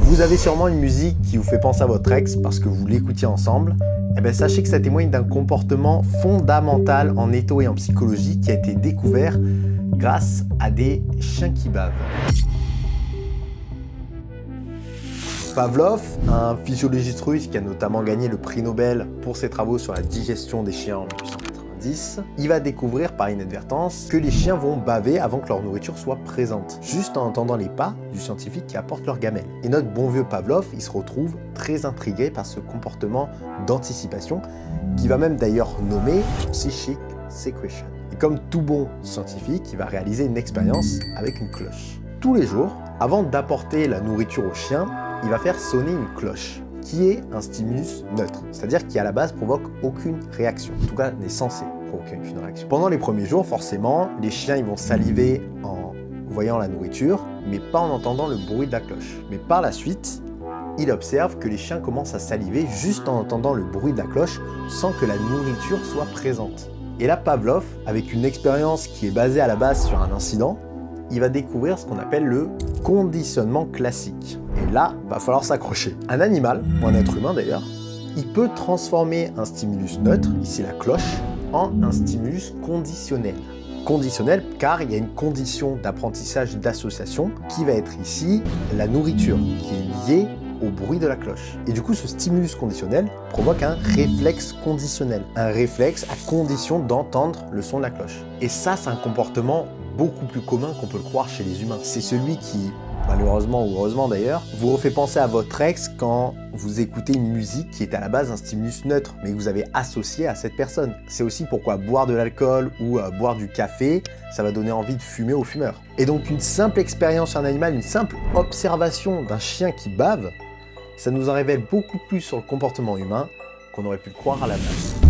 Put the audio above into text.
Vous avez sûrement une musique qui vous fait penser à votre ex parce que vous l'écoutiez ensemble. Eh bien, sachez que ça témoigne d'un comportement fondamental en étho et en psychologie qui a été découvert grâce à des chiens qui bavent. Pavlov, un physiologiste russe qui a notamment gagné le prix Nobel pour ses travaux sur la digestion des chiens en 1890, il va découvrir par inadvertance que les chiens vont baver avant que leur nourriture soit présente, juste en entendant les pas du scientifique qui apporte leur gamelle. Et notre bon vieux Pavlov, il se retrouve très intrigué par ce comportement d'anticipation, qui va même d'ailleurs nommer psychic secretion. Et comme tout bon scientifique, il va réaliser une expérience avec une cloche. Tous les jours, avant d'apporter la nourriture au chien, il va faire sonner une cloche, qui est un stimulus neutre, c'est-à-dire qui à la base provoque aucune réaction, en tout cas n'est censé provoquer aucune réaction. Pendant les premiers jours, forcément, les chiens ils vont saliver en voyant la nourriture, mais pas en entendant le bruit de la cloche. Mais par la suite, il observe que les chiens commencent à saliver juste en entendant le bruit de la cloche, sans que la nourriture soit présente. Et là, Pavlov, avec une expérience qui est basée à la base sur un incident, il va découvrir ce qu'on appelle le conditionnement classique. Et là, va falloir s'accrocher. Un animal, ou un être humain d'ailleurs, il peut transformer un stimulus neutre, ici la cloche, en un stimulus conditionnel. Conditionnel car il y a une condition d'apprentissage d'association qui va être ici la nourriture, qui est liée au bruit de la cloche. Et du coup, ce stimulus conditionnel provoque un réflexe conditionnel. Un réflexe à condition d'entendre le son de la cloche. Et ça, c'est un comportement beaucoup plus commun qu'on peut le croire chez les humains. C'est celui qui, malheureusement ou heureusement d'ailleurs, vous refait penser à votre ex quand vous écoutez une musique qui est à la base un stimulus neutre, mais que vous avez associé à cette personne. C'est aussi pourquoi boire de l'alcool ou boire du café, ça va donner envie de fumer aux fumeurs. Et donc une simple expérience sur un animal, une simple observation d'un chien qui bave, ça nous en révèle beaucoup plus sur le comportement humain qu'on aurait pu le croire à la base.